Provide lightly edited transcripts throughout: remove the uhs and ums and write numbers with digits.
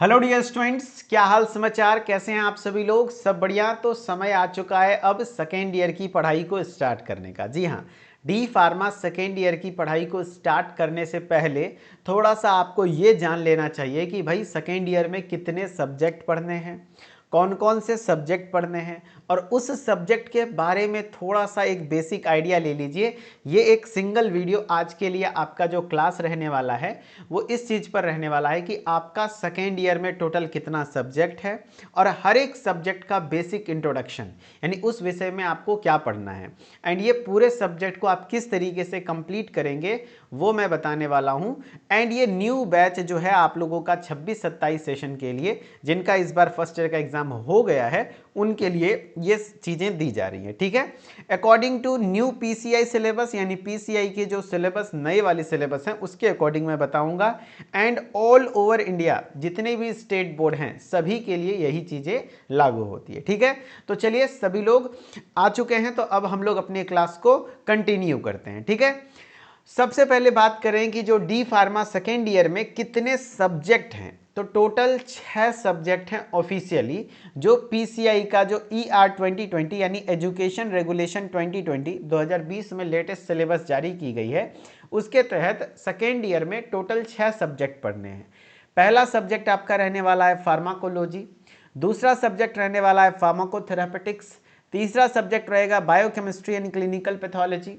Hello dear students, क्या हाल समाचार, कैसे हैं आप सभी लोग। सब बढ़िया। तो समय आ चुका है अब सेकेंड ईयर की पढ़ाई को स्टार्ट करने का। जी हाँ, डी फार्मा सेकेंड ईयर की पढ़ाई को स्टार्ट करने से पहले थोड़ा सा आपको ये जान लेना चाहिए कि भाई सेकेंड ईयर में कितने सब्जेक्ट पढ़ने हैं, कौन कौन से सब्जेक्ट पढ़ने हैं, और उस सब्जेक्ट के बारे में थोड़ा सा एक बेसिक आइडिया ले लीजिए। ये एक सिंगल वीडियो आज के लिए आपका जो क्लास रहने वाला है वो इस चीज़ पर रहने वाला है कि आपका सेकेंड ईयर में टोटल कितना सब्जेक्ट है और हर एक सब्जेक्ट का बेसिक इंट्रोडक्शन, यानी उस विषय में आपको क्या पढ़ना है, एंड ये पूरे सब्जेक्ट को आप किस तरीके से कंप्लीट करेंगे वो मैं बताने वाला हूं। एंड ये न्यू बैच जो है आप लोगों का 26-27 सेशन के लिए, जिनका इस बार फर्स्ट ईयर का एग्जाम हो गया है, उनके लिए ये चीजें दी जा रही हैं। ठीक है, according to new PCI syllabus, यानी पीसीआई के जो सिलेबस नए वाली सिलेबस हैं उसके अकॉर्डिंग मैं बताऊंगा। एंड ऑल ओवर इंडिया जितने भी स्टेट बोर्ड हैं सभी के लिए यही चीजें लागू होती है। ठीक है, तो चलिए सभी लोग आ चुके हैं, तो अब हम लोग अपनी क्लास को कंटिन्यू करते हैं। ठीक है, सबसे पहले बात करें कि जो डी फार्मा सेकेंड ईयर में कितने सब्जेक्ट हैं। तो टोटल 6 सब्जेक्ट हैं ऑफिशियली, जो पीसीआई का जो ER 2020 यानी एजुकेशन रेगुलेशन 2020 में लेटेस्ट सिलेबस जारी की गई है, उसके तहत सेकेंड ईयर में टोटल 6 सब्जेक्ट पढ़ने हैं। पहला सब्जेक्ट आपका रहने वाला है फार्माकोलॉजी, दूसरा सब्जेक्ट रहने वाला है फार्माकोथेरेपेटिक्स, तीसरा सब्जेक्ट रहेगा बायोकेमिस्ट्री एंड क्लिनिकल पैथोलॉजी,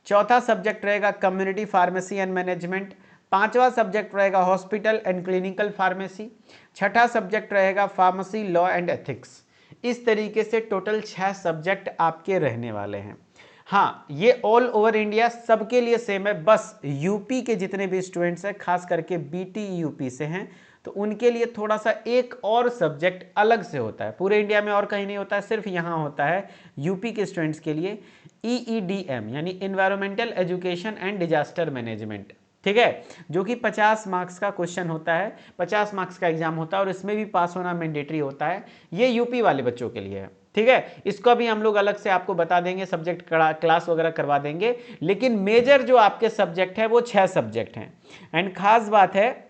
चौथा सब्जेक्ट रहेगा कम्युनिटी फार्मेसी एंड मैनेजमेंट, पांचवा सब्जेक्ट रहेगा हॉस्पिटल एंड क्लिनिकल फार्मेसी, छठा सब्जेक्ट रहेगा फार्मेसी लॉ एंड एथिक्स। इस तरीके से टोटल 6 सब्जेक्ट आपके रहने वाले हैं। हाँ, ये ऑल ओवर इंडिया सबके लिए सेम है, बस यूपी के जितने भी स्टूडेंट्स हैं, खास करके बीटी यूपी से हैं, तो उनके लिए थोड़ा सा एक और सब्जेक्ट अलग से होता है। पूरे इंडिया में और कहीं नहीं होता है, सिर्फ यहाँ होता है यूपी के स्टूडेंट्स के लिए। EEDM यानी environmental education and disaster management. ठीक है, जो कि 50 मार्क्स का क्वेश्चन होता है, 50 मार्क्स का एग्जाम होता है और इसमें भी पास होना मैंडेटरी होता है। ये यूपी वाले बच्चों के लिए है। ठीक है, इसको भी हम लोग अलग से आपको बता देंगे, सब्जेक्ट क्लास वगैरह करवा देंगे। लेकिन मेजर जो आपके सब्जेक्ट है वो 6 सब्जेक्ट हैं। एंड खास बात है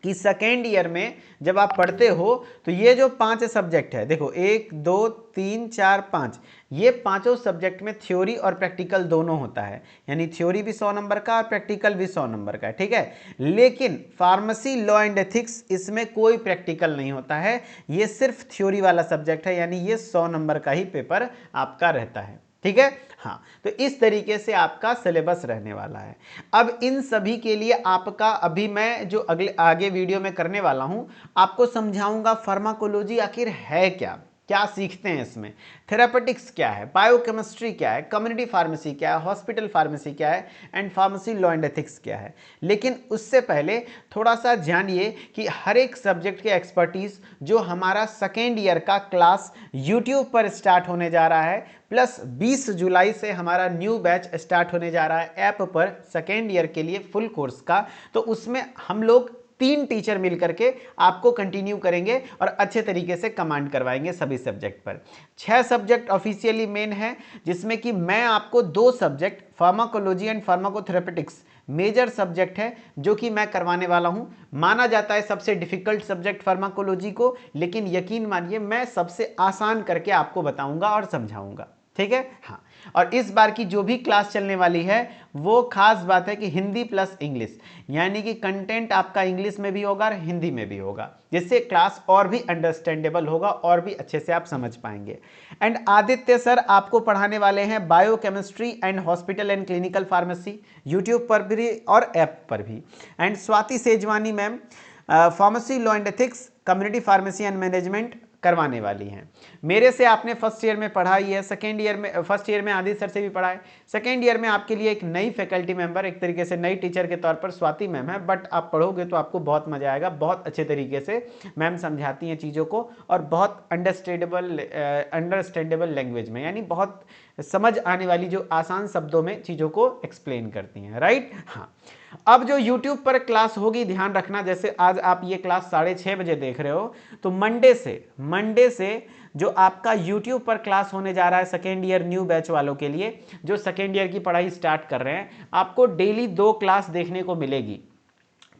कि सेकेंड ईयर में जब आप पढ़ते हो तो ये जो 5 सब्जेक्ट है, देखो 1 2 3 4 5, ये पांचों सब्जेक्ट में थ्योरी और प्रैक्टिकल दोनों होता है, यानी थ्योरी भी 100 नंबर का और प्रैक्टिकल भी 100 नंबर का। ठीक है, लेकिन फार्मेसी लॉ एंड एथिक्स इसमें कोई प्रैक्टिकल नहीं होता है, ये सिर्फ थ्योरी वाला सब्जेक्ट है, यानी ये 100 नंबर का ही पेपर आपका रहता है। ठीक है, हाँ, तो इस तरीके से आपका सिलेबस रहने वाला है। अब इन सभी के लिए आपका अभी मैं जो आगे वीडियो में करने वाला हूं, आपको समझाऊंगा फार्माकोलॉजी आखिर है क्या, क्या सीखते हैं इसमें, थेरापेटिक्स क्या है, बायोकेमिस्ट्री क्या है, कम्युनिटी फार्मेसी क्या है, हॉस्पिटल फार्मेसी क्या है, and pharmacy law and ethics क्या है। लेकिन उससे पहले थोड़ा सा जानिए कि हर एक सब्जेक्ट के एक्सपर्टीज जो हमारा सेकेंड ईयर का क्लास यूट्यूब पर स्टार्ट होने जा रहा है, प्लस 20 जुलाई से हमारा न्यू बैच स्टार्ट होने जा रहा है ऐप पर सेकेंड ईयर के लिए फुल कोर्स का, तो उसमें हम लोग 3 टीचर मिलकर के आपको कंटिन्यू करेंगे और अच्छे तरीके से कमांड करवाएंगे सभी सब्जेक्ट पर। 6 सब्जेक्ट ऑफिशियली मेन है, जिसमें कि मैं आपको 2 subject pharmacology and pharmacotherapeutics major subject है जो कि मैं करवाने वाला हूं। माना जाता है सबसे डिफिकल्ट सब्जेक्ट फार्माकोलॉजी को, लेकिन यकीन मानिए मैं सबसे आसान करके आपको बताऊंगा और समझाऊंगा। ठीक है, हाँ, और इस बार की जो भी क्लास चलने वाली है वो खास बात है कि हिंदी प्लस इंग्लिश, यानी कि कंटेंट आपका इंग्लिश में भी होगा और हिंदी में भी होगा, जिससे क्लास और भी अंडरस्टैंडेबल होगा और भी अच्छे से आप समझ पाएंगे। एंड आदित्य सर आपको पढ़ाने वाले हैं biochemistry and hospital and clinical pharmacy, YouTube पर भी और ऐप पर भी। And Swati Sejwani ma'am pharmacy law and ethics, community pharmacy and management करवाने वाली हैं। मेरे से आपने फर्स्ट ईयर में पढ़ाई है, सेकेंड ईयर में, फर्स्ट ईयर में आदित्य सर से भी पढ़ा है, सेकेंड ईयर में आपके लिए एक नई फैकल्टी मेंबर, एक तरीके से नई टीचर के तौर पर स्वाति मैम है, बट आप पढ़ोगे तो आपको बहुत मजा आएगा। बहुत अच्छे तरीके से मैम समझाती हैं चीज़ों को और बहुत अंडरस्टैंडेबल लैंग्वेज में, यानी बहुत समझ आने वाली जो आसान शब्दों में चीज़ों को एक्सप्लेन करती हैं। राइट, हाँ। अब जो YouTube पर क्लास होगी, ध्यान रखना, जैसे आज आप ये क्लास 6:30 बजे देख रहे हो, तो मंडे से जो आपका YouTube पर क्लास होने जा रहा है सेकेंड ईयर न्यू बैच वालों के लिए, जो सेकेंड ईयर की पढ़ाई स्टार्ट कर रहे हैं, आपको डेली 2 क्लास देखने को मिलेगी।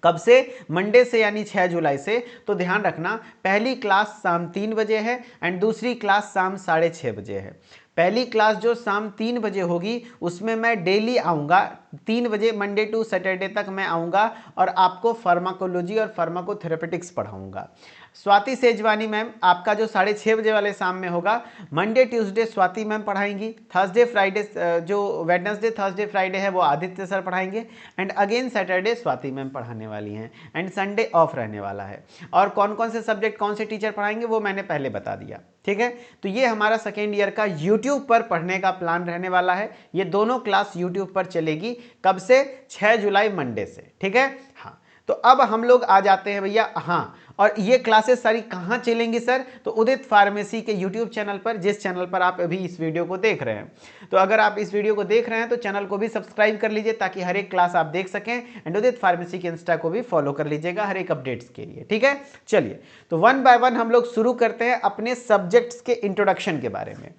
कब से? मंडे से यानी 6 जुलाई से। तो ध्यान रखना, पहली क्लास शाम 3 बजे है एंड दूसरी क्लास शाम 6:30 बजे है। पहली क्लास जो शाम 3 बजे होगी उसमें मैं डेली आऊँगा, 3 बजे मंडे टू सैटरडे तक मैं आऊँगा और आपको फार्माकोलॉजी और फार्माकोथेरेपेटिक्स पढ़ाऊँगा। स्वाति सेजवानी मैम आपका जो 6:30 बजे वाले शाम में होगा, मंडे ट्यूसडे स्वाति मैम पढ़ाएंगी, थर्सडे फ्राइडे जो वेडनेसडे थर्सडे फ्राइडे है वो आदित्य सर पढ़ाएंगे and again Saturday Swati ma'am पढ़ाने वाली हैं एंड संडे ऑफ रहने वाला है। और कौन कौन से सब्जेक्ट कौन से टीचर पढ़ाएंगे वो मैंने पहले बता दिया, ठीक है। तो ये हमारा सेकेंड ईयर का यूट्यूब पर पढ़ने का प्लान रहने वाला है। ये दोनों क्लास यूट्यूब पर चलेगी, कब से? 6 जुलाई मंडे से, ठीक है। हाँ, तो अब हम लोग आ जाते हैं भैया, हाँ, और ये क्लासेस सारी कहाँ चलेंगी सर? तो उदित फार्मेसी के यूट्यूब चैनल पर, जिस चैनल पर आप अभी इस वीडियो को देख रहे हैं। तो अगर आप इस वीडियो को देख रहे हैं तो चैनल को भी सब्सक्राइब कर लीजिए ताकि हर एक क्लास आप देख सकें एंड उदित फार्मेसी के इंस्टा को भी फॉलो कर लीजिएगा हर एक अपडेट्स के लिए, ठीक है। चलिए, तो 1 बाय 1 हम लोग शुरू करते हैं अपने सब्जेक्ट्स के इंट्रोडक्शन के बारे में।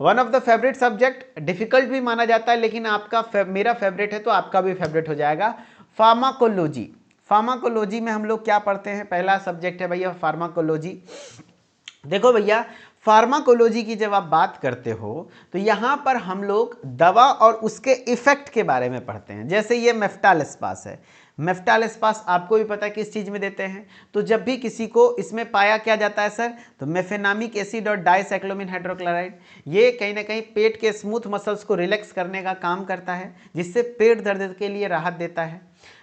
One of the favourite subject, difficult भी माना जाता है लेकिन आपका मेरा फेवरेट है तो आपका भी फेवरेट हो जाएगा, फार्माकोलॉजी। फार्माकोलॉजी में हम लोग क्या पढ़ते हैं? पहला सब्जेक्ट है भैया फार्माकोलॉजी। देखो भैया, फार्माकोलॉजी की जब आप बात करते हो तो यहाँ पर हम लोग दवा और उसके इफेक्ट के बारे में पढ़ते हैं। जैसे ये मेफ्टालेस्पास है, मेफ्टालेस्पास आपको भी पता है किस चीज़ में देते हैं। तो जब भी किसी को इसमें पाया क्या जाता है सर? तो मेफेनामिक एसिड और डाइसाइक्लोमिन हाइड्रोक्लोराइड, ये कहीं ना कहीं पेट के स्मूथ मसल्स को रिलैक्स करने का काम करता है, जिससे पेट दर्द के लिए राहत देता है।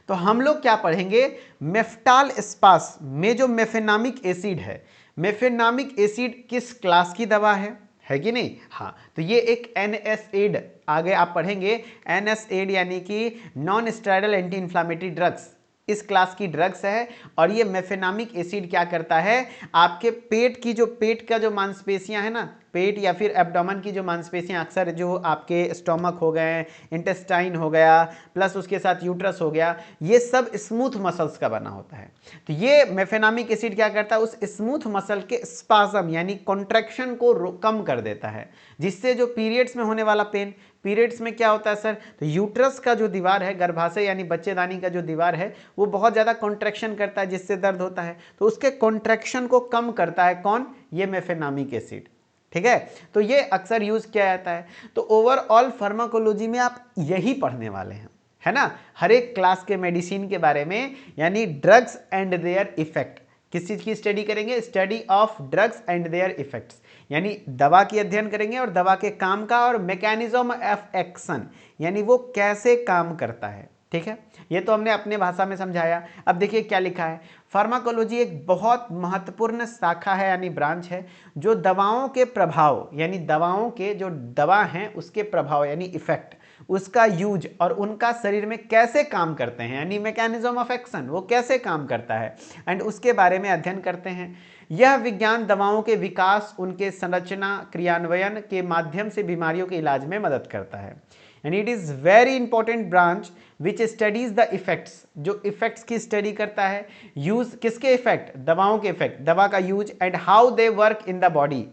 तो हम लोग क्या पढ़ेंगे? मेफ्टालेस्पास में जो मेफेनामिक एसिड है, मेफेनामिक एसिड किस क्लास की दवा है कि नहीं? हाँ, तो ये एक NSAID, आगे आप पढ़ेंगे NSAID यानी कि non steroidal anti inflammatory drugs, इस क्लास की ड्रग्स है। और ये मेफेनामिक एसिड क्या करता है? आपके पेट की जो, पेट का जो मांसपेशियां है ना, पेट या फिर एब्डोमेन की जो मांसपेशियां, अक्सर जो आपके स्टोमक हो गए, इंटेस्टाइन हो गया, प्लस उसके साथ यूट्रस हो गया, ये सब स्मूथ मसल्स का बना होता है। तो ये मेफेनामिक एसिड क्या करता है? उस स्मूथ मसल के स्पाज्म यानी कॉन्ट्रैक्शन को कम कर देता है, जिससे जो पीरियड्स में होने वाला पेन, पीरियड्स में क्या होता है सर? तो यूट्रस का जो दीवार है, गर्भाशय यानी बच्चेदानी का जो दीवार है, वो बहुत ज़्यादा कॉन्ट्रैक्शन करता है जिससे दर्द होता है। तो उसके कॉन्ट्रैक्शन को कम करता है कौन? ये मेफेनामिक एसिड, ठीक है। तो ये अक्सर यूज किया जाता है। तो ओवरऑल फार्माकोलॉजी में आप यही पढ़ने वाले हैं, है ना, हर एक क्लास के मेडिसिन के बारे में, यानी ड्रग्स एंड देयर इफेक्ट। किस चीज़ की स्टडी करेंगे? Study of drugs and there effects, यानी दवा की अध्ययन करेंगे और दवा के काम का, और मैकेनिज्म ऑफ एक्शन यानी वो कैसे काम करता है, ठीक है। ये तो हमने अपने भाषा में समझाया। अब देखिए क्या लिखा है, फार्माकोलॉजी एक बहुत महत्वपूर्ण शाखा है यानी ब्रांच है, जो दवाओं के प्रभाव यानी दवाओं के जो दवा हैं उसके प्रभाव यानी इफेक्ट, उसका यूज और उनका शरीर में कैसे काम करते हैं, यानी मैकेनिज्म ऑफ एक्शन, वो कैसे काम करता है एंड उसके बारे में अध्ययन करते हैं। यह विज्ञान दवाओं के विकास, उनके संरचना, क्रियान्वयन के माध्यम से बीमारियों के इलाज में मदद करता है। And it is very important branch which studies the effects, जो इफेक्ट्स की स्टडी करता है। यूज किसके इफेक्ट? दवाओं के इफेक्ट, दवा का use and how they work in the body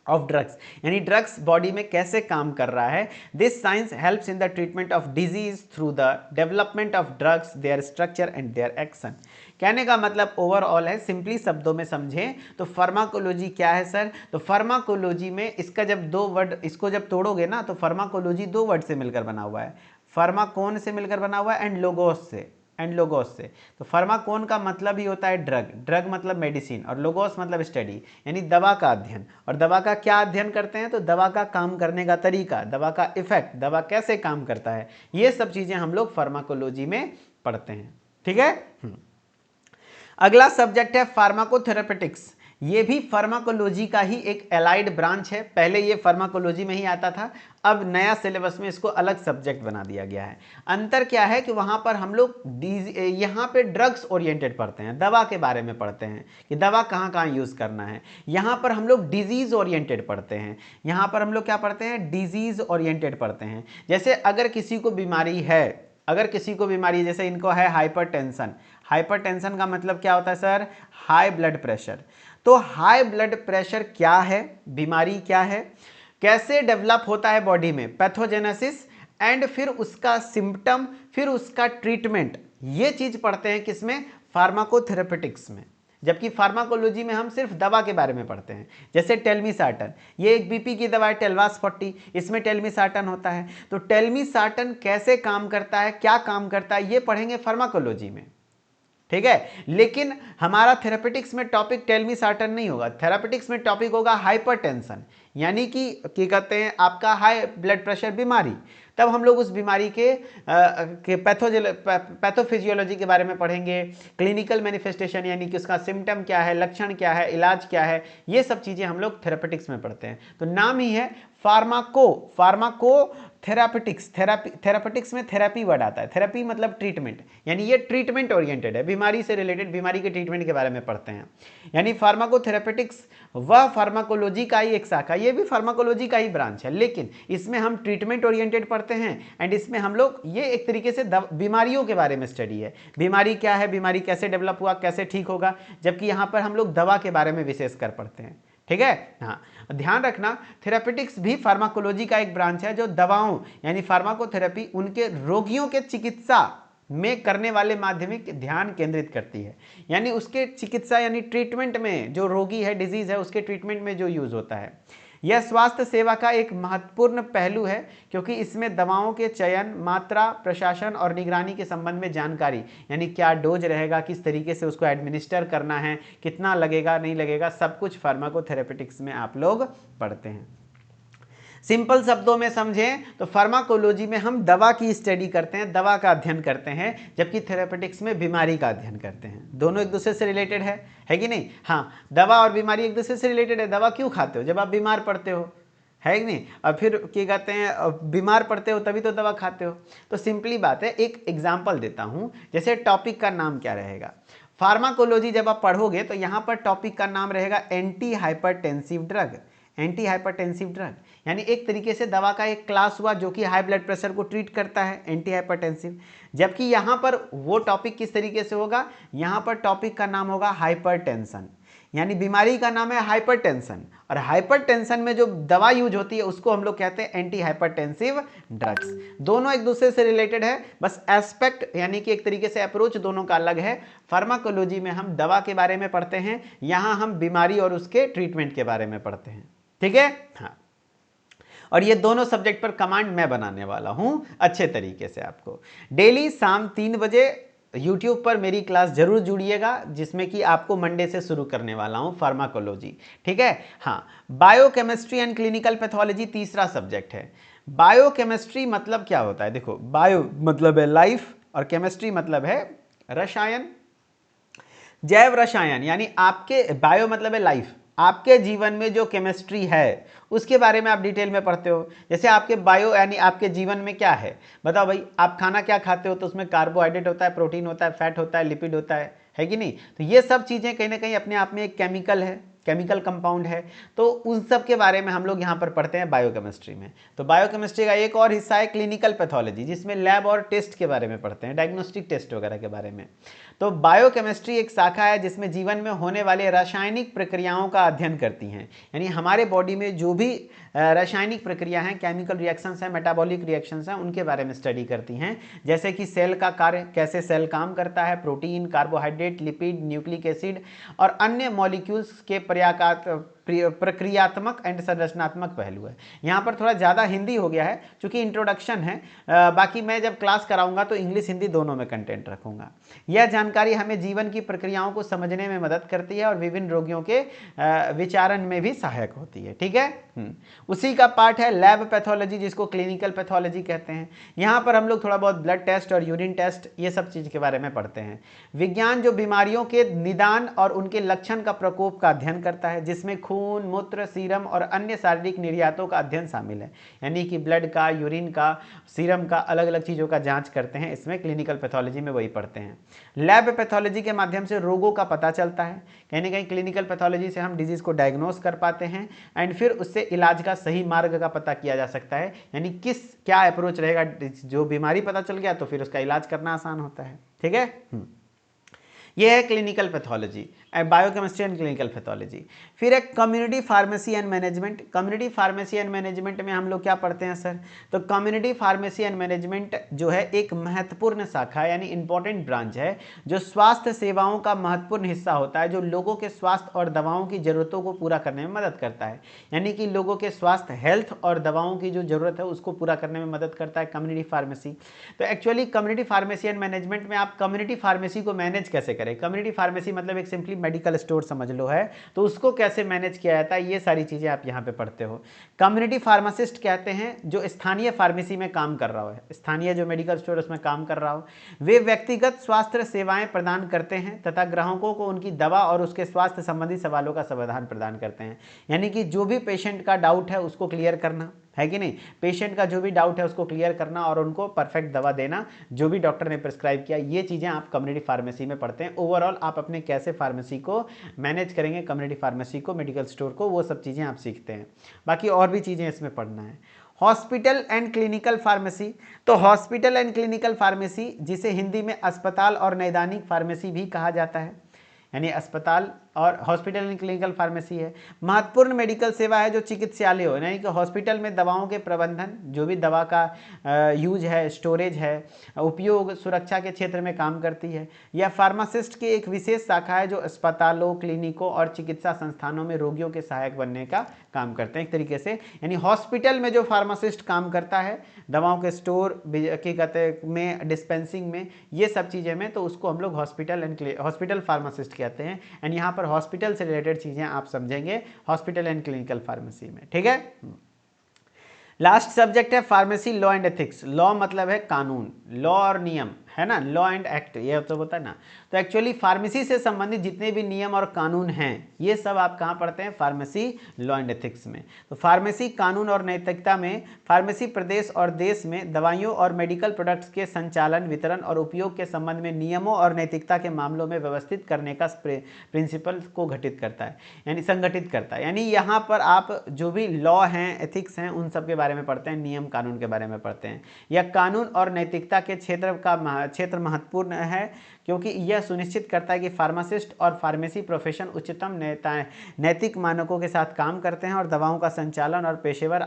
of drugs, यानी ड्रग्स बॉडी में कैसे काम कर रहा है। This science helps in the treatment of disease through the development of drugs, there structure and their action. कहने का मतलब ओवरऑल है, सिंपली शब्दों में समझें तो फार्माकोलॉजी क्या है सर? तो फार्माकोलॉजी में इसका जब दो वर्ड, इसको जब तोड़ोगे ना तो फार्माकोलॉजी 2 वर्ड से मिलकर बना हुआ है, फार्माकोन से मिलकर बना हुआ है एंड लोगोस से, तो फार्माकोन का मतलब ही होता है ड्रग, ड्रग मतलब मेडिसिन, और लोगोस मतलब स्टडी यानी दवा का अध्ययन। और दवा का क्या अध्ययन करते हैं? तो दवा का काम करने का तरीका, दवा का इफेक्ट, दवा कैसे काम करता है, ये सब चीजें हम लोग फार्माकोलॉजी में पढ़ते हैं, ठीक है। अगला सब्जेक्ट है फार्माकोथेरेपेटिक्स। ये भी फार्माकोलॉजी का ही एक एलाइड ब्रांच है। पहले ये फार्माकोलॉजी में ही आता था, अब नया सिलेबस में इसको अलग सब्जेक्ट बना दिया गया है। अंतर क्या है कि वहाँ पर हम लोग यहाँ पे ड्रग्स ओरिएंटेड पढ़ते हैं, दवा के बारे में पढ़ते हैं कि दवा कहाँ कहाँ यूज़ करना है। यहाँ पर हम लोग डिजीज़ ओरिएंटेड पढ़ते हैं, यहाँ पर हम लोग क्या पढ़ते हैं? डिजीज़ ओरिएंटेड पढ़ते हैं। जैसे अगर किसी को बीमारी है, जैसे इनको है हाइपरटेंशन, हाइपरटेंशन का मतलब क्या होता है सर? High blood pressure. तो हाई ब्लड प्रेशर क्या है, बीमारी क्या है, कैसे डेवलप होता है बॉडी में, पैथोजेनेसिस एंड फिर उसका सिम्टम, फिर उसका ट्रीटमेंट, ये चीज पढ़ते हैं किसमें, फार्माकोथेरेपेटिक्स में, जबकि फार्माकोलॉजी में हम सिर्फ दवा के बारे में पढ़ते हैं। जैसे टेलमिसार्टन, ये एक बीपी की दवा है टेलवास 40, इसमें टेलमिसार्टन होता है। तो टेलमिसार्टन कैसे काम करता है, क्या काम करता है, ये पढ़ेंगे फार्माकोलॉजी में, ठीक है। लेकिन हमारा थेरापेटिक्स में टॉपिक टेलमिसार्टन नहीं होगा, थेरापेटिक्स में टॉपिक होगा हाइपरटेंशन, यानी कि क्या कहते हैं आपका हाई ब्लड प्रेशर बीमारी। तब हम लोग उस बीमारी के पैथोफिजियोलॉजी के बारे में पढ़ेंगे, क्लिनिकल मैनिफेस्टेशन यानी कि उसका सिम्टम क्या है, लक्षण क्या है, इलाज क्या है, ये सब चीज़ें हम लोग थेरापेटिक्स में पढ़ते हैं। तो नाम ही है फार्माको थेरापेटिक्स। थेरापेटिक्स में थेरेपी वर्ड आता है, थेरेपी मतलब ट्रीटमेंट, यानी ये ट्रीटमेंट ओरिएंटेड है, बीमारी से रिलेटेड, बीमारी के ट्रीटमेंट के बारे में पढ़ते हैं। यानी फार्माकोथेरेपेटिक्स वह फार्माकोलॉजी का ही एक शाखा, ये भी फार्माकोलॉजी का ही ब्रांच है, लेकिन इसमें हम ट्रीटमेंट ओरिएंटेड पढ़ते हैं। एंड इसमें हम लोग ये एक तरीके से बीमारियों के बारे में स्टडी है, बीमारी क्या है, बीमारी कैसे डेवलप हुआ, कैसे ठीक होगा, जबकि यहाँ पर हम लोग दवा के बारे में विशेषकर पढ़ते हैं, ठीक है। हाँ, ध्यान रखना थेरापेटिक्स भी फार्माकोलॉजी का एक ब्रांच है जो दवाओं यानी फार्माकोथेरेपी उनके रोगियों के चिकित्सा में करने वाले माध्यमिक ध्यान केंद्रित करती है, यानी उसके चिकित्सा यानी ट्रीटमेंट में, जो रोगी है, डिजीज है, उसके ट्रीटमेंट में जो यूज होता है। यह स्वास्थ्य सेवा का एक महत्वपूर्ण पहलू है क्योंकि इसमें दवाओं के चयन, मात्रा, प्रशासन और निगरानी के संबंध में जानकारी, यानी क्या डोज रहेगा, किस तरीके से उसको एडमिनिस्टर करना है, कितना लगेगा नहीं लगेगा, सब कुछ फार्माकोथेरेपेटिक्स में आप लोग पढ़ते हैं। सिंपल शब्दों में समझें तो फार्माकोलॉजी में हम दवा की स्टडी करते हैं, दवा का अध्ययन करते हैं, जबकि थेरापेटिक्स में बीमारी का अध्ययन करते हैं। दोनों एक दूसरे से रिलेटेड है कि नहीं। हाँ, दवा और बीमारी एक दूसरे से रिलेटेड है। दवा क्यों खाते हो, जब आप बीमार पड़ते हो, है कि नहीं, और फिर क्या कहते हैं बीमार पड़ते हो तभी तो दवा खाते हो। तो सिंपली बात है, एक एग्जाम्पल देता हूँ, जैसे टॉपिक का नाम क्या रहेगा, फार्माकोलॉजी जब आप पढ़ोगे तो यहाँ पर टॉपिक का नाम रहेगा anti hypertensive drug. Anti hypertensive drug यानी एक तरीके से दवा का एक क्लास हुआ जो कि हाई ब्लड प्रेशर को ट्रीट करता है, एंटी हाइपरटेंसिव। जबकि यहाँ पर वो टॉपिक किस तरीके से होगा, यहाँ पर टॉपिक का नाम होगा हाइपरटेंशन, यानी बीमारी का नाम है हाइपरटेंशन, और हाइपरटेंशन में जो दवा यूज होती है उसको हम लोग कहते हैं एंटी हाइपरटेंसिव ड्रग्स। दोनों एक दूसरे से रिलेटेड है, बस एस्पेक्ट यानी कि एक तरीके से अप्रोच दोनों का अलग है। फार्माकोलॉजी में हम दवा के बारे में पढ़ते हैं, यहाँ हम बीमारी और उसके ट्रीटमेंट के बारे में पढ़ते हैं, ठीक है। हाँ, और ये दोनों सब्जेक्ट पर कमांड मैं बनाने वाला हूं अच्छे तरीके से। आपको डेली शाम 3 बजे YouTube पर मेरी क्लास जरूर जुड़िएगा, जिसमें कि आपको मंडे से शुरू करने वाला हूं फार्माकोलॉजी, ठीक है। हाँ, बायोकेमिस्ट्री एंड क्लिनिकल पैथोलॉजी तीसरा सब्जेक्ट है। बायोकेमिस्ट्री मतलब क्या होता है, देखो, बायो मतलब है लाइफ और केमिस्ट्री मतलब है रसायन, जैव रसायन, यानी आपके बायो मतलब है लाइफ, आपके जीवन में जो केमिस्ट्री है उसके बारे में आप डिटेल में पढ़ते हो। जैसे आपके बायो यानी आपके जीवन में क्या है, बताओ भाई, आप खाना क्या खाते हो, तो उसमें कार्बोहाइड्रेट होता है, प्रोटीन होता है, फैट होता है, लिपिड होता है कि नहीं। तो ये सब चीज़ें कहीं ना कहीं अपने आप में एक केमिकल है, केमिकल कंपाउंड है, तो उन सब के बारे में हम लोग यहाँ पर पढ़ते हैं बायोकेमिस्ट्री में। तो बायोकेमिस्ट्री का एक और हिस्सा है क्लिनिकल पैथोलॉजी, जिसमें लैब और टेस्ट के बारे में पढ़ते हैं, डायग्नोस्टिक टेस्ट वगैरह के बारे में। तो बायोकेमिस्ट्री एक शाखा है जिसमें जीवन में होने वाले रासायनिक प्रक्रियाओं का अध्ययन करती हैं, यानी हमारे बॉडी में जो भी रासायनिक प्रक्रिया हैं, केमिकल रिएक्शंस हैं, मेटाबॉलिक रिएक्शंस हैं, उनके बारे में स्टडी करती हैं। जैसे कि सेल का कार्य, कैसे सेल काम करता है, protein, carbohydrate, lipid, nucleic acid और अन्य मॉलिक्यूल्स के प्रक्रियात्मक एंड संरचनात्मक पहलू है। यहाँ पर थोड़ा ज़्यादा हिंदी हो गया है क्योंकि इंट्रोडक्शन है, बाकी मैं जब क्लास कराऊंगा तो इंग्लिश हिंदी दोनों में कंटेंट रखूंगा। यह जानकारी हमें जीवन की प्रक्रियाओं को समझने में मदद करती है और विभिन्न रोगियों के विचारण में भी सहायक होती है, ठीक है। उसी का पार्ट है लैब पैथोलॉजी, जिसको क्लिनिकल पैथोलॉजी कहते हैं। यहाँ पर हम लोग थोड़ा बहुत ब्लड टेस्ट और यूरिन टेस्ट ये सब चीज़ के बारे में पढ़ते हैं। विज्ञान जो बीमारियों के निदान और उनके लक्षण का प्रकोप का अध्ययन करता है, जिसमें खून, मूत्र, सीरम और अन्य शारीरिक निर्यातों का अध्ययन शामिल है, यानी कि ब्लड का, यूरिन का, सीरम का, अलग अलग चीज़ों का जांच करते हैं, इसमें क्लिनिकल पैथोलॉजी में वही पढ़ते हैं। लैब पैथोलॉजी के माध्यम से रोगों का पता चलता है, कहीं ना कहीं क्लिनिकल पैथोलॉजी से हम डिजीज़ को डायग्नोस कर पाते हैं एंड फिर उससे इलाज का सही मार्ग का पता किया जा सकता है, यानी क्या अप्रोच रहेगा। जो बीमारी पता चल गया तो फिर उसका इलाज करना आसान होता है, ठीक है। यह है clinical pathology biochemistry and clinical pathology. फिर एक community pharmacy and management. Community pharmacy and management में हम लोग क्या पढ़ते हैं सर? तो कम्युनिटी फार्मेसी एंड मैनेजमेंट जो है एक महत्वपूर्ण शाखा यानी इंपॉर्टेंट ब्रांच है जो स्वास्थ्य सेवाओं का महत्वपूर्ण हिस्सा होता है, जो लोगों के स्वास्थ्य और दवाओं की जरूरतों को पूरा करने में मदद करता है। यानी कि लोगों के स्वास्थ्य, हेल्थ और दवाओं की जो जरूरत है उसको पूरा करने में मदद करता है कम्युनिटी फार्मेसी। तो actually community pharmacy and management में आप कम्युनिटी फार्मेसी को मैनेज कैसे करें? कम्युनिटी फार्मेसी मतलब एक सिंपली मेडिकल स्टोर समझ लो है, तो उसको कैसे मैनेज किया जाता है, ये सारी चीजें आप यहाँ पे पढ़ते हो। कम्युनिटी फार्मासिस्ट कहते हैं जो स्थानीय फार्मेसी में काम कर रहा हो, स्थानीय जो मेडिकल स्टोर उसमें काम कर रहा हो। वे व्यक्तिगत स्वास्थ्य सेवाएं प्रदान करते हैं तथा ग्राहकों को उनकी दवा और उसके स्वास्थ्य संबंधी सवालों का समाधान प्रदान करते हैं। यानी कि जो भी पेशेंट का डाउट है उसको क्लियर करना है कि नहीं, पेशेंट का जो भी डाउट है उसको क्लियर करना और उनको परफेक्ट दवा देना जो भी डॉक्टर ने प्रिस्क्राइब किया, ये चीज़ें आप कम्युनिटी फार्मेसी में पढ़ते हैं। ओवरऑल आप अपने कैसे फार्मेसी को मैनेज करेंगे, कम्युनिटी फार्मेसी को, मेडिकल स्टोर को, वो सब चीज़ें आप सीखते हैं। बाकी और भी चीज़ें इसमें पढ़ना है। Hospital and clinical pharmacy. तो हॉस्पिटल एंड क्लिनिकल फार्मेसी जिसे हिंदी में अस्पताल और नैदानिक फार्मेसी भी कहा जाता है, यानी अस्पताल और हॉस्पिटल एंड क्लिनिकल फार्मेसी है, महत्वपूर्ण मेडिकल सेवा है जो चिकित्सालय हो, यानी कि हॉस्पिटल में दवाओं के प्रबंधन, जो भी दवा का यूज है, स्टोरेज है, उपयोग, सुरक्षा के क्षेत्र में काम करती है। यह फार्मासिस्ट की एक विशेष शाखा है जो अस्पतालों, क्लिनिकों और चिकित्सा संस्थानों में रोगियों के सहायक बनने का काम करते हैं एक तरीके से। यानी हॉस्पिटल में जो फार्मासिस्ट काम करता है, दवाओं के स्टोर के कहते में, डिस्पेंसिंग में, ये सब चीज़ें में, तो उसको हम लोग हॉस्पिटल फार्मासिस्ट कहते हैं। एंड यहाँ पर हॉस्पिटल से रिलेटेड चीजें आप समझेंगे हॉस्पिटल एंड क्लिनिकल फार्मेसी में, ठीक है। लास्ट सब्जेक्ट है pharmacy law and ethics. Law मतलब है कानून, लॉ और नियम है ना, लॉ एंड एक्ट, ये तो होता है ना। तो एक्चुअली फार्मेसी से संबंधित जितने भी नियम और कानून हैं ये सब आप कहाँ पढ़ते हैं? फार्मेसी लॉ एंड एथिक्स में। तो फार्मेसी कानून और नैतिकता में फार्मेसी प्रदेश और देश में दवाइयों और मेडिकल प्रोडक्ट्स के संचालन, वितरण और उपयोग के संबंध में नियमों और नैतिकता के मामलों में व्यवस्थित करने का प्रिंसिपल को घटित करता है, यानी संगठित करता है। यानी यहाँ पर आप जो भी लॉ हैं, एथिक्स हैं, उन सब के बारे में पढ़ते हैं, नियम कानून के बारे में पढ़ते हैं। यह कानून और नैतिकता के क्षेत्र महत्वपूर्ण है क्योंकि यह सुनिश्चित करता है कि फार्मासिस्ट और फार्मेसी प्रोफेशन उच्चतम नैतिक मानकों के साथ काम करते हैं और दवाओं का संचालन और पेशेवर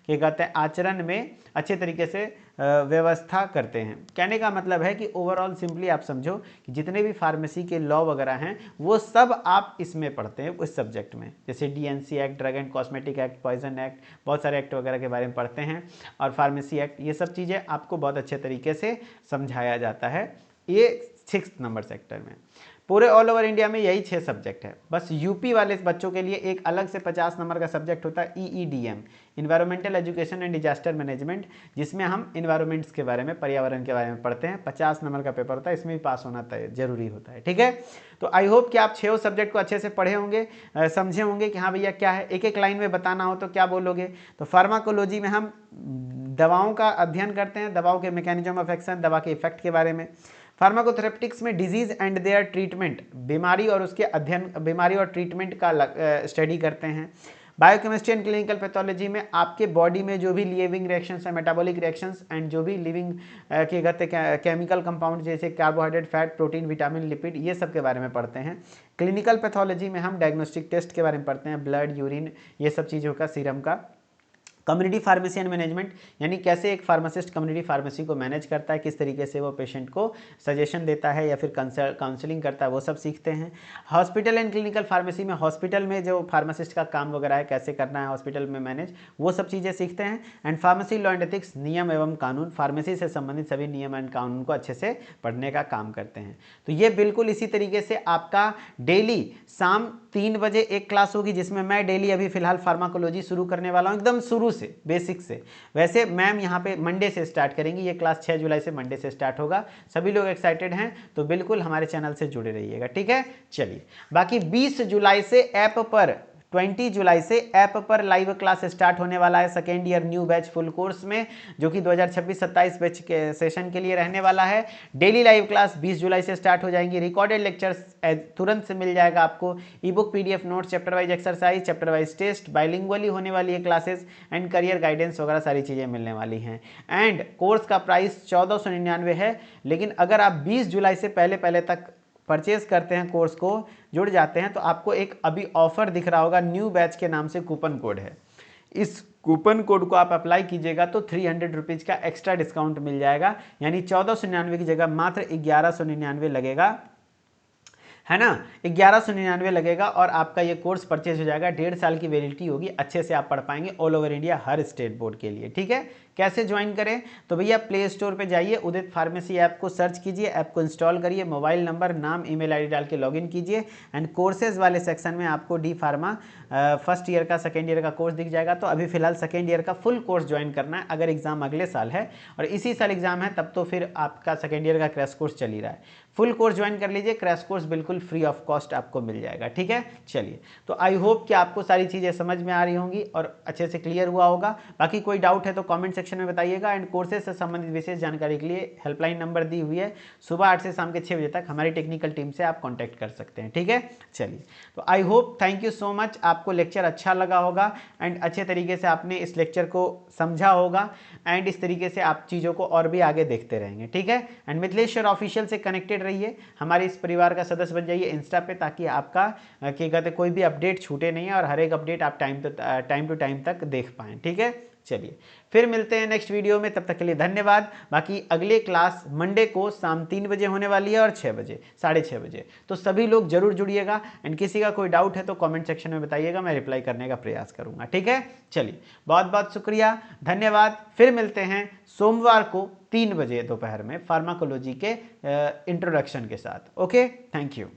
के कहते हैं आचरण में अच्छे तरीके से व्यवस्था करते हैं। कहने का मतलब है कि ओवरऑल सिंपली आप समझो कि जितने भी फार्मेसी के लॉ वगैरह हैं वो सब आप इसमें पढ़ते हैं, उस सब्जेक्ट में। जैसे DNC act, drug and cosmetic act, poison act, बहुत सारे एक्ट वगैरह के बारे में पढ़ते हैं, और फार्मेसी एक्ट, ये सब चीज़ें आपको बहुत अच्छे तरीके से समझाया जाता है ये 6th नंबर सेक्टर में। पूरे ऑल ओवर इंडिया में यही 6 सब्जेक्ट है। बस यूपी वाले बच्चों के लिए एक अलग से 50 नंबर का सब्जेक्ट होता है EEDM, environmental education and disaster management, जिसमें हम इन्वायरमेंट्स के बारे में, पर्यावरण के बारे में पढ़ते हैं। 50 नंबर का पेपर होता है, इसमें भी पास होना जरूरी होता है, ठीक है। तो आई होप कि आप 6 सब्जेक्ट को अच्छे से पढ़े होंगे, समझे होंगे कि हाँ भैया क्या है। एक एक लाइन में बताना हो तो क्या बोलोगे? तो फार्माकोलॉजी में हम दवाओं का अध्ययन करते हैं, दवाओं के मैकेनिज्म ऑफ एक्शन, दवा के इफेक्ट के बारे में। फार्माकोथेरेप्टिक्स में डिजीज एंड देयर ट्रीटमेंट, बीमारी और उसके अध्ययन, बीमारी और ट्रीटमेंट का स्टडी करते हैं। बायोकेमिस्ट्री एंड क्लिनिकल पैथोलॉजी में आपके बॉडी में जो भी लिविंग रिएक्शंस है, मेटाबॉलिक रिएक्शंस एंड जो भी लिविंग के कहते केमिकल कंपाउंड जैसे carbohydrate, fat, protein, vitamin, lipid, ये सब के बारे में पढ़ते हैं। क्लिनिकल पैथोलॉजी में हम डायग्नोस्टिक टेस्ट के बारे में पढ़ते हैं, ब्लड, यूरिन, ये सब चीज़ों का, सीरम का। कम्युनिटी फार्मेसी एंड मैनेजमेंट, यानी कैसे एक फार्मासिस्ट कम्युनिटी फार्मेसी को मैनेज करता है, किस तरीके से वो पेशेंट को सजेशन देता है या फिर काउंसलिंग करता है, वो सब सीखते हैं। हॉस्पिटल एंड क्लिनिकल फार्मेसी में हॉस्पिटल में जो फार्मासिस्ट का काम वगैरह है, कैसे करना है हॉस्पिटल में मैनेज, वो सब चीज़ें सीखते हैं। And pharmacy law and ethics, नियम एवं कानून, फार्मेसी से संबंधित सभी नियम एंड कानून को अच्छे से पढ़ने का काम करते हैं। तो ये बिल्कुल इसी तरीके से आपका डेली शाम 3 बजे एक क्लास होगी जिसमें मैं डेली अभी फिलहाल फार्माकोलॉजी शुरू करने वाला हूँ, एकदम शुरू से, बेसिक से। वैसे मैम यहाँ पे मंडे से स्टार्ट करेंगी, ये क्लास 6 जुलाई से मंडे से स्टार्ट होगा। सभी लोग एक्साइटेड हैं तो बिल्कुल हमारे चैनल से जुड़े रहिएगा, ठीक है। चलिए, बाकी 20 जुलाई से ऐप पर, 20 जुलाई से ऐप पर लाइव क्लास स्टार्ट होने वाला है second year new batch full course में, जो कि 2026-27 बैच के सेशन के लिए रहने वाला है। डेली लाइव क्लास 20 जुलाई से स्टार्ट हो जाएंगी। रिकॉर्डेड लेक्चर्स तुरंत से मिल जाएगा आपको, ebook, PDF notes, chapter wise exercise, chapter wise test, bilingually होने वाली है क्लासेस, एंड करियर गाइडेंस वगैरह सारी चीज़ें मिलने वाली हैं। एंड कोर्स का प्राइस 1499 है, लेकिन अगर आप 20 जुलाई से पहले तक परचेज करते हैं, कोर्स को जुड़ जाते हैं, तो आपको एक अभी ऑफर दिख रहा होगा, न्यू बैच के नाम से कूपन कोड है। इस कूपन कोड को आप अप्लाई कीजिएगा तो 300 रुपीज़ का एक्स्ट्रा डिस्काउंट मिल जाएगा, यानी 1499 की जगह मात्र 1199 लगेगा, है ना। 1199 लगेगा और आपका ये कोर्स परचेज हो जाएगा। 1.5 साल की वैलिडिटी होगी, अच्छे से आप पढ़ पाएंगे ऑल ओवर इंडिया हर स्टेट बोर्ड के लिए। ठीक है, कैसे ज्वाइन करें? तो भैया प्ले स्टोर पे जाइए, उदित फार्मेसी ऐप को सर्च कीजिए, ऐप को इंस्टॉल करिए, मोबाइल नंबर, नाम, ईमेल आईडी डाल के लॉगिन कीजिए एंड कोर्सेज वाले सेक्शन में आपको डी फार्मा फर्स्ट ईयर का, सेकेंड ईयर का कोर्स दिख जाएगा। तो अभी फिलहाल सेकेंड ईयर का फुल कोर्स ज्वाइन करना है, अगर एग्जाम अगले साल है और इसी साल एग्जाम है तब तो फिर आपका सेकेंड ईयर का क्रैश कोर्स चल ही रहा है। फुल कोर्स ज्वाइन कर लीजिए, क्रैश कोर्स बिल्कुल फ्री ऑफ कॉस्ट आपको मिल जाएगा। ठीक है, चलिए, तो आई होप कि आपको सारी चीज़ें समझ में आ रही होंगी और अच्छे से क्लियर हुआ होगा। बाकी कोई डाउट है तो कमेंट सेक्शन में बताइएगा एंड कोर्सेज से संबंधित विशेष जानकारी के लिए हेल्पलाइन नंबर दी हुई है, सुबह 8 से शाम के 6 बजे तक हमारी टेक्निकल टीम से आप कॉन्टैक्ट कर सकते हैं। ठीक है, चलिए, तो I hope, thank you so much, आपको लेक्चर अच्छा लगा होगा एंड अच्छे तरीके से आपने इस लेक्चर को समझा होगा एंड इस तरीके से आप चीज़ों को और भी आगे देखते रहेंगे। ठीक है, एंड मिथिलेश्वर ऑफिशियल से कनेक्टेड रहिए, हमारे इस परिवार का सदस्य बन जाइए इंस्टा पे, ताकि आपका क्या कहते कोई भी अपडेट छूटे नहीं है और हर एक अपडेट आप टाइम टू टाइम तक देख पाएँ। ठीक है, चलिए फिर मिलते हैं नेक्स्ट वीडियो में, तब तक के लिए धन्यवाद। बाकी अगले क्लास मंडे को शाम 3 बजे होने वाली है और 6 बजे, 6:30 बजे, तो सभी लोग जरूर जुड़िएगा एंड किसी का कोई डाउट है तो कमेंट सेक्शन में बताइएगा, मैं रिप्लाई करने का प्रयास करूंगा। ठीक है, चलिए, बहुत बहुत शुक्रिया, धन्यवाद। फिर मिलते हैं सोमवार को 3 बजे दोपहर में फार्माकोलॉजी के इंट्रोडक्शन के साथ। Okay, thank you.